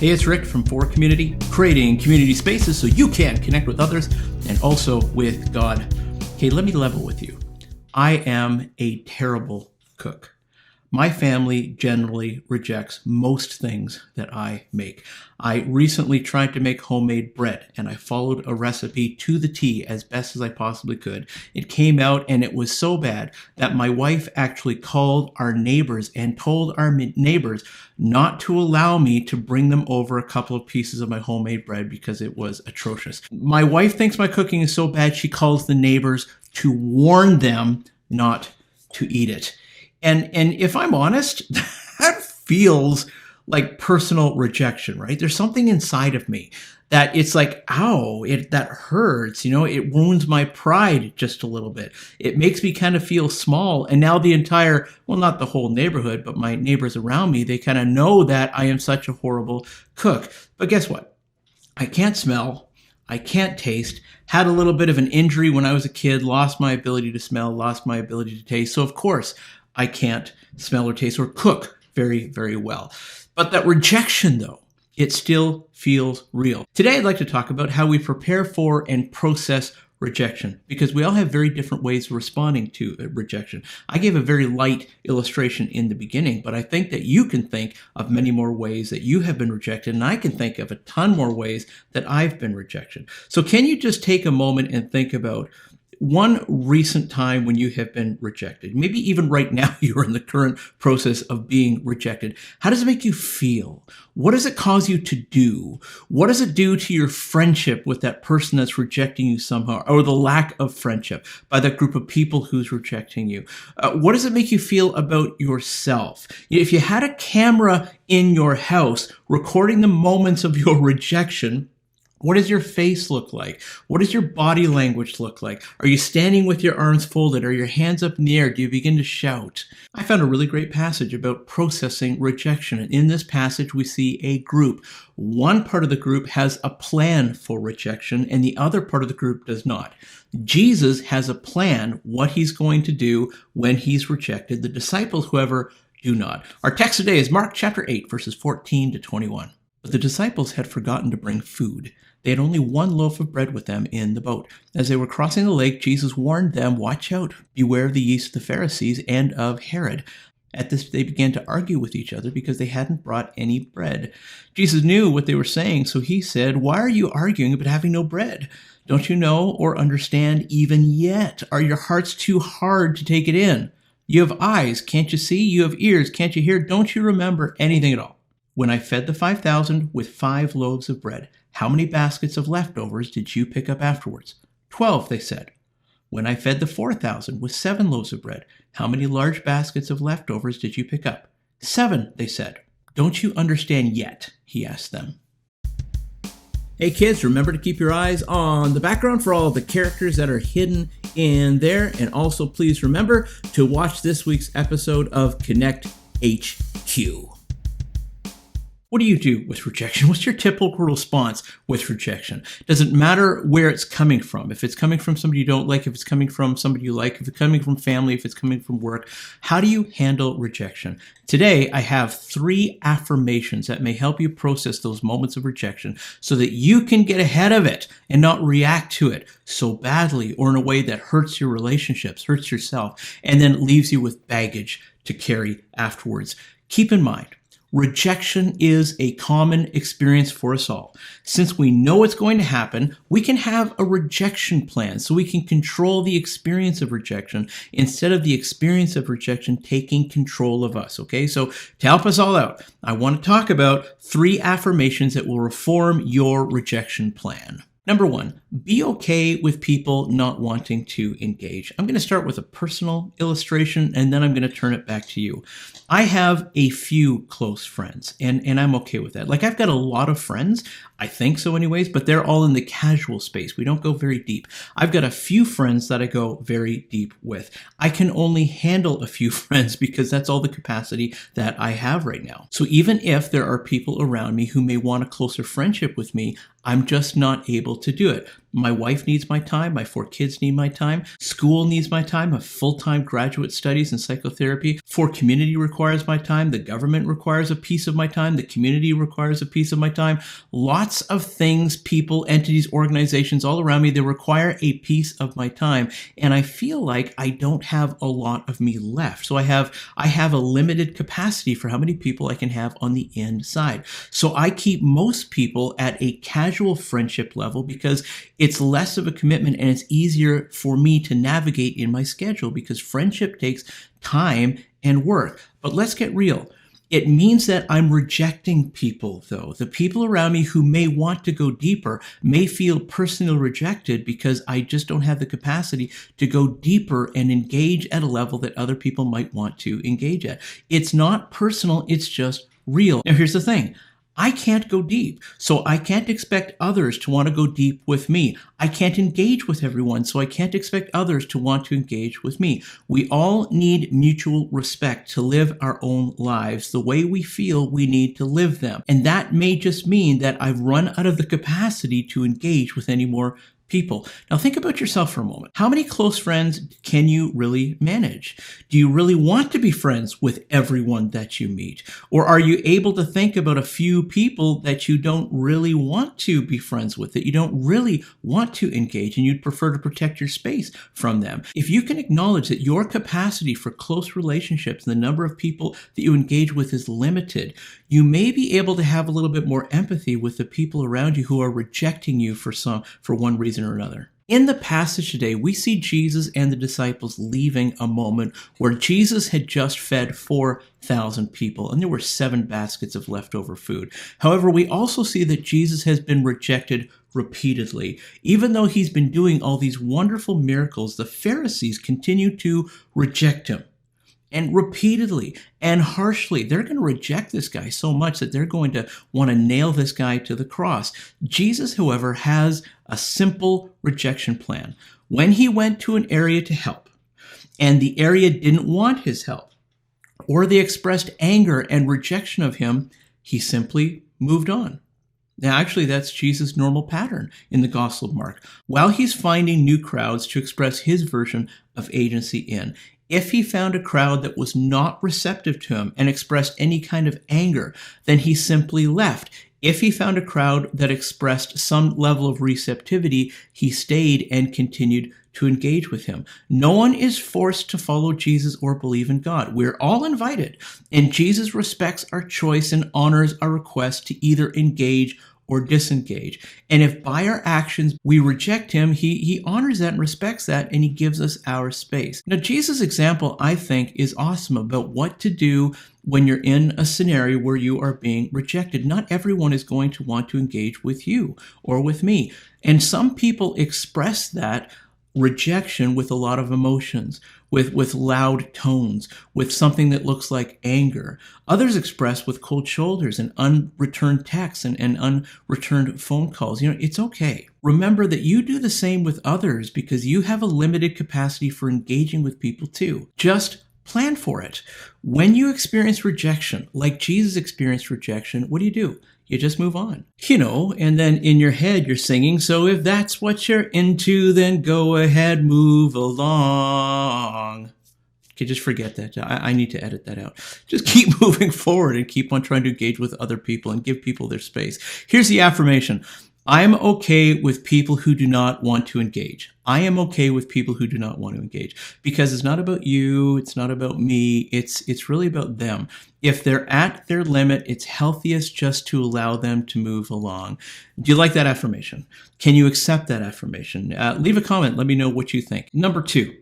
Hey, it's Rick from For Community, creating community spaces so you can connect with others and also with God. Okay, let me level with you. I am a terrible cook. My family generally rejects most things that I make. I recently tried to make homemade bread, and I followed a recipe to the T as best as I possibly could. It came out, and it was so bad that my wife actually called our neighbors and told our neighbors not to allow me to bring them over a couple of pieces of my homemade bread because it was atrocious. My wife thinks my cooking is so bad, she calls the neighbors to warn them not to eat it. And if I'm honest, that feels like personal rejection, right? There's something inside of me that it's like, ow, that hurts, it wounds my pride just a little bit. It makes me kind of feel small. And now the entire, well, not the whole neighborhood, but my neighbors around me, they kind of know that I am such a horrible cook. But guess what? I can't smell. I can't taste. Had a little bit of an injury when I was a kid, lost my ability to smell, lost my ability to taste. So of course, I can't smell or taste or cook very, very well. But that rejection, though, it still feels real. Today, I'd like to talk about how we prepare for and process rejection, because we all have very different ways of responding to rejection. I gave a very light illustration in the beginning, but I think that you can think of many more ways that you have been rejected, and I can think of a ton more ways that I've been rejected. So can you just take a moment and think about one recent time when you have been rejected? Maybe even right now you're in the current process of being rejected. How does it make you feel? What does it cause you to do? What does it do to your friendship with that person that's rejecting you somehow, or the lack of friendship by that group of people who's rejecting you? What does it make you feel about yourself? If you had a camera in your house recording the moments of your rejection, what does your face look like? What does your body language look like? Are you standing with your arms folded? Are your hands up in the air? Do you begin to shout? I found a really great passage about processing rejection. And in this passage, we see a group. One part of the group has a plan for rejection, and the other part of the group does not. Jesus has a plan, what he's going to do when he's rejected. The disciples, however, do not. Our text today is Mark chapter 8, verses 14 to 21. But the disciples had forgotten to bring food. They had only one loaf of bread with them in the boat. As they were crossing the lake, Jesus warned them, "Watch out, beware of the yeast of the Pharisees and of Herod." At this, they began to argue with each other because they hadn't brought any bread. Jesus knew what they were saying, so he said, "Why are you arguing about having no bread? Don't you know or understand even yet? Are your hearts too hard to take it in? You have eyes, can't you see? You have ears, can't you hear? Don't you remember anything at all? When I fed the 5,000 with 5 loaves of bread, how many baskets of leftovers did you pick up afterwards? 12, they said. When I fed the 4,000 with 7 loaves of bread, how many large baskets of leftovers did you pick up? 7, they said. Don't you understand yet? He asked them. Hey kids, remember to keep your eyes on the background for all of the characters that are hidden in there. And also please remember to watch this week's episode of Connect HQ. What do you do with rejection? What's your typical response with rejection? Doesn't matter where it's coming from. If it's coming from somebody you don't like, if it's coming from somebody you like, if it's coming from family, if it's coming from work, how do you handle rejection? Today, I have 3 affirmations that may help you process those moments of rejection so that you can get ahead of it and not react to it so badly or in a way that hurts your relationships, hurts yourself, and then leaves you with baggage to carry afterwards. Keep in mind, rejection is a common experience for us all. Since we know it's going to happen, we can have a rejection plan so we can control the experience of rejection instead of the experience of rejection taking control of us, okay? So to help us all out, I want to talk about 3 affirmations that will reform your rejection plan. Number 1, be okay with people not wanting to engage. I'm going to start with a personal illustration, and then I'm going to turn it back to you. I have a few close friends, and I'm okay with that. Like, I've got a lot of friends, I think so anyways, but they're all in the casual space. We don't go very deep. I've got a few friends that I go very deep with. I can only handle a few friends because that's all the capacity that I have right now. So even if there are people around me who may want a closer friendship with me, I'm just not able to do it. My wife needs my time. My 4 kids need my time. School needs my time. I have full-time graduate studies in psychotherapy. 4 community requires my time. The government requires a piece of my time. The community requires a piece of my time. Lots of things, people, entities, organizations all around me, they require a piece of my time. And I feel like I don't have a lot of me left. So I have a limited capacity for how many people I can have on the inside. So I keep most people at a casual friendship level because it's less of a commitment and it's easier for me to navigate in my schedule because friendship takes time and work. But let's get real. It means that I'm rejecting people, though. The people around me who may want to go deeper may feel personally rejected because I just don't have the capacity to go deeper and engage at a level that other people might want to engage at. It's not personal, it's just real. Now, here's the thing. I can't go deep, so I can't expect others to want to go deep with me. I can't engage with everyone, so I can't expect others to want to engage with me. We all need mutual respect to live our own lives the way we feel we need to live them. And that may just mean that I've run out of the capacity to engage with any more people. Now think about yourself for a moment. How many close friends can you really manage? Do you really want to be friends with everyone that you meet? Or are you able to think about a few people that you don't really want to be friends with, that you don't really want to engage, and you'd prefer to protect your space from them? If you can acknowledge that your capacity for close relationships, the number of people that you engage with is limited, you may be able to have a little bit more empathy with the people around you who are rejecting you for one reason or another. In the passage today, we see Jesus and the disciples leaving a moment where Jesus had just fed 4,000 people, and there were 7 baskets of leftover food. However, we also see that Jesus has been rejected repeatedly. Even though he's been doing all these wonderful miracles, the Pharisees continue to reject him. And repeatedly and harshly, they're going to reject this guy so much that they're going to want to nail this guy to the cross. Jesus, however, has a simple rejection plan. When he went to an area to help, and the area didn't want his help, or they expressed anger and rejection of him, he simply moved on. Now, actually, that's Jesus' normal pattern in the Gospel of Mark. While he's finding new crowds to express his version of agency in, if he found a crowd that was not receptive to him and expressed any kind of anger, then he simply left. If he found a crowd that expressed some level of receptivity, he stayed and continued to engage with him. No one is forced to follow Jesus or believe in God. We're all invited, and Jesus respects our choice and honors our request to either engage or disengage. And if by our actions we reject him, he honors that and respects that, and he gives us our space. Now, Jesus' example, I think, is awesome about what to do when you're in a scenario where you are being rejected. Not everyone is going to want to engage with you or with me. And some people express that rejection with a lot of emotions, with loud tones, with something that looks like anger. Others express with cold shoulders and unreturned texts and unreturned phone calls. It's okay. Remember that you do the same with others because you have a limited capacity for engaging with people too. Just plan for it. When you experience rejection, like Jesus experienced rejection, what do? You just move on. And then in your head, you're singing, so if that's what you're into, then go ahead, move along. Okay, just forget that. I need to edit that out. Just keep moving forward and keep on trying to engage with other people and give people their space. Here's the affirmation. I'm okay with people who do not want to engage. I am okay with people who do not want to engage because it's not about you. It's not about me. It's really about them. If they're at their limit, it's healthiest just to allow them to move along. Do you like that affirmation? Can you accept that affirmation? Leave a comment. Let me know what you think. Number 2,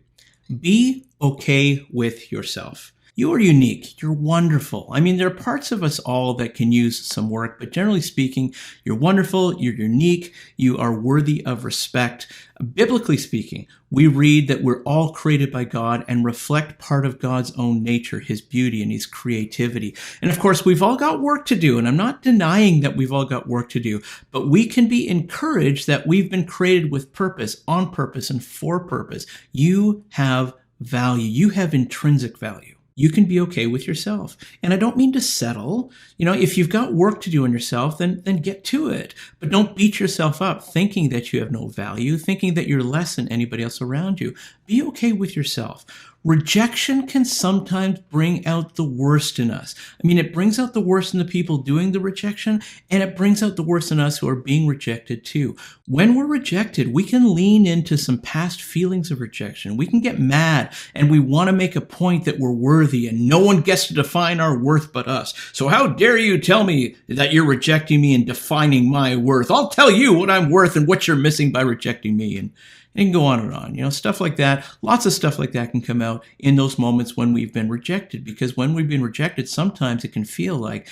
be okay with yourself. You are unique. You're wonderful. There are parts of us all that can use some work, but generally speaking, you're wonderful, you're unique, you are worthy of respect. Biblically speaking, we read that we're all created by God and reflect part of God's own nature, his beauty and his creativity. And of course, we've all got work to do, and I'm not denying that we've all got work to do, but we can be encouraged that we've been created with purpose, on purpose, and for purpose. You have value. You have intrinsic value. you can be okay with yourself. And I don't mean to settle. If you've got work to do on yourself, then get to it. But don't beat yourself up thinking that you have no value, thinking that you're less than anybody else around you. Be okay with yourself. Rejection can sometimes bring out the worst in us. It brings out the worst in the people doing the rejection, and it brings out the worst in us who are being rejected too. When we're rejected, we can lean into some past feelings of rejection. We can get mad, and we want to make a point that we're worthy, and no one gets to define our worth but us. So how dare you tell me that you're rejecting me and defining my worth? I'll tell you what I'm worth and what you're missing by rejecting me. And it can go on and on. Stuff like that. Lots of stuff like that can come out in those moments when we've been rejected, because when we've been rejected, sometimes it can feel like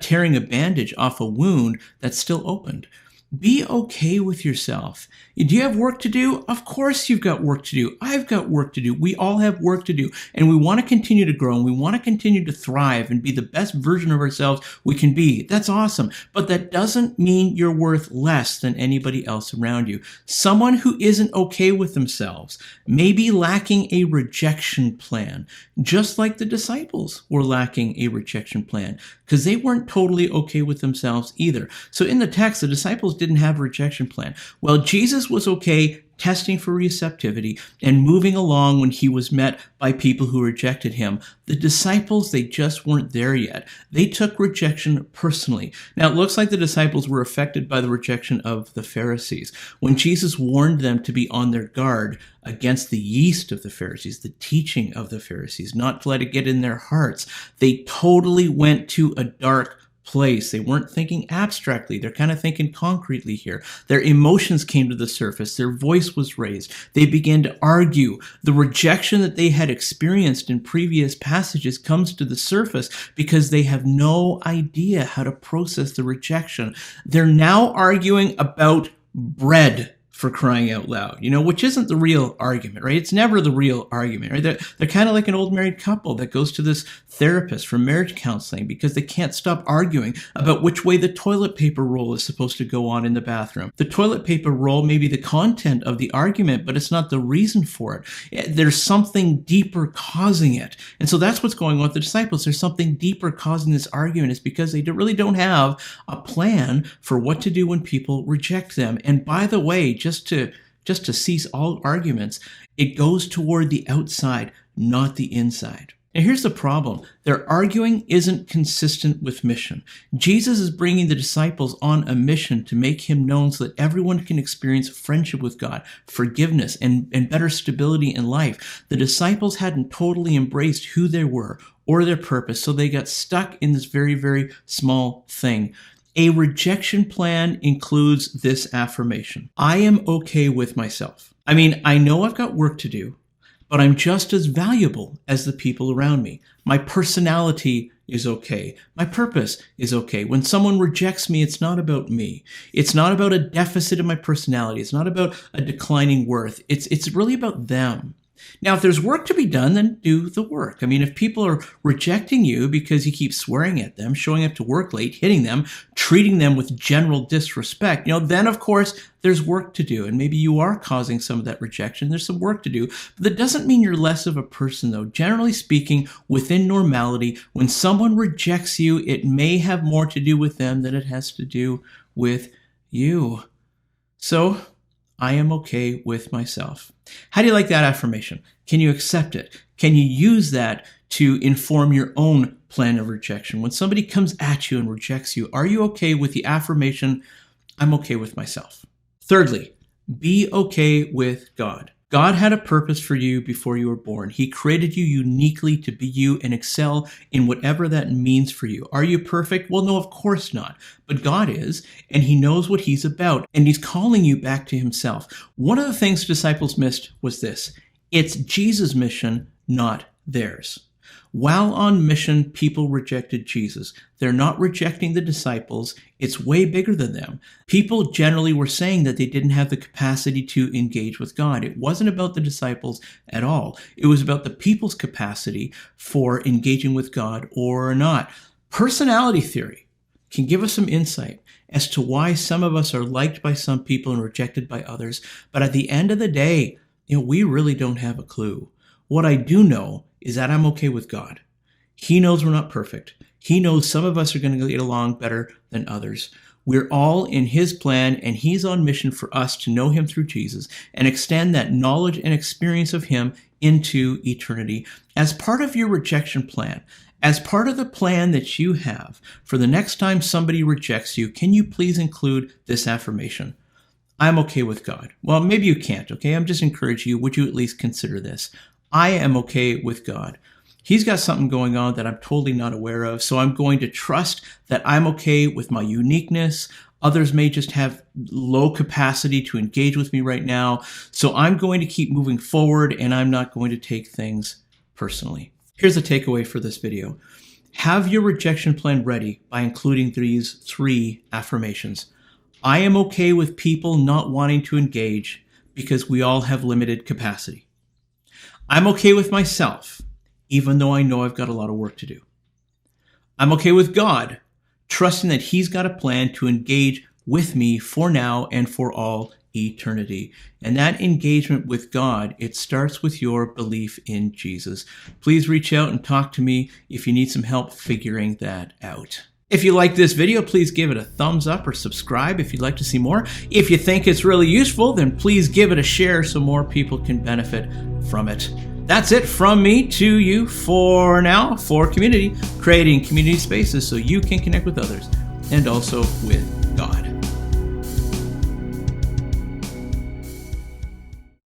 tearing a bandage off a wound that's still opened. Be okay with yourself. Do you have work to do? Of course you've got work to do. I've got work to do. We all have work to do. And we want to continue to grow, and we want to continue to thrive and be the best version of ourselves we can be. That's awesome. But that doesn't mean you're worth less than anybody else around you. Someone who isn't okay with themselves may be lacking a rejection plan, just like the disciples were lacking a rejection plan, because they weren't totally okay with themselves either. So in the text, the disciples didn't have a rejection plan. Well, Jesus was okay testing for receptivity and moving along when he was met by people who rejected him. The disciples, they just weren't there yet. They took rejection personally. Now, it looks like the disciples were affected by the rejection of the Pharisees. When Jesus warned them to be on their guard against the yeast of the Pharisees, the teaching of the Pharisees, not to let it get in their hearts, they totally went to a dark place. They weren't thinking abstractly. They're kind of thinking concretely here. Their emotions came to the surface. Their voice was raised. They began to argue. The rejection that they had experienced in previous passages comes to the surface because they have no idea how to process the rejection. They're now arguing about bread, for crying out loud, which isn't the real argument, right? It's never the real argument, right? They're kind of like an old married couple that goes to this therapist for marriage counseling because they can't stop arguing about which way the toilet paper roll is supposed to go on in the bathroom. The toilet paper roll may be the content of the argument, but it's not the reason for it. There's something deeper causing it. And so that's what's going on with the disciples. There's something deeper causing this argument. It's because they really don't have a plan for what to do when people reject them. And by the way, just to cease all arguments, it goes toward the outside, not the inside. Now here's the problem. Their arguing isn't consistent with mission. Jesus is bringing the disciples on a mission to make him known so that everyone can experience friendship with God, forgiveness, and better stability in life. The disciples hadn't totally embraced who they were or their purpose, so they got stuck in this very, very small thing. A rejection plan includes this affirmation: I am okay with myself. I know I've got work to do, but I'm just as valuable as the people around me. My personality is okay. My purpose is okay. When someone rejects me, it's not about me. It's not about a deficit in my personality. It's not about a declining worth. It's really about them. Now, if there's work to be done, then do the work. If people are rejecting you because you keep swearing at them, showing up to work late, hitting them, treating them with general disrespect, then of course there's work to do. And maybe you are causing some of that rejection. There's some work to do. But that doesn't mean you're less of a person, though. Generally speaking, within normality, when someone rejects you, it may have more to do with them than it has to do with you. So, I am okay with myself. How do you like that affirmation? Can you accept it? Can you use that to inform your own plan of rejection? When somebody comes at you and rejects you, are you okay with the affirmation, I'm okay with myself? Thirdly, be okay with God. God had a purpose for you before you were born. He created you uniquely to be you and excel in whatever that means for you. Are you perfect? Well, no, of course not. But God is, and he knows what he's about, and he's calling you back to himself. One of the things disciples missed was this: it's Jesus' mission, not theirs. While on mission, people rejected Jesus. They're not rejecting the disciples. It's way bigger than them. People generally were saying that they didn't have the capacity to engage with God. It wasn't about the disciples at all. It was about the people's capacity for engaging with God or not. Personality theory can give us some insight as to why some of us are liked by some people and rejected by others. But at the end of the day, we really don't have a clue. What I do know is that I'm okay with God. He knows we're not perfect. He knows some of us are going to get along better than others. We're all in his plan, and he's on mission for us to know him through Jesus and extend that knowledge and experience of him into eternity. As part of your rejection plan, as part of the plan that you have for the next time somebody rejects you, can you please include this affirmation? I'm okay with God. Well, maybe you can't, okay? I'm just encouraging you. Would you at least consider this? I am okay with God. He's got something going on that I'm totally not aware of, so I'm going to trust that I'm okay with my uniqueness. Others may just have low capacity to engage with me right now, so I'm going to keep moving forward, and I'm not going to take things personally. Here's a takeaway for this video. Have your rejection plan ready by including these 3 affirmations. I am okay with people not wanting to engage because we all have limited capacity. I'm okay with myself, even though I know I've got a lot of work to do. I'm okay with God, trusting that he's got a plan to engage with me for now and for all eternity. And that engagement with God, it starts with your belief in Jesus. Please reach out and talk to me if you need some help figuring that out. If you like this video, please give it a thumbs up or subscribe if you'd like to see more. If you think it's really useful, then please give it a share so more people can benefit from it. That's it from me to you for now, for community, creating community spaces so you can connect with others and also with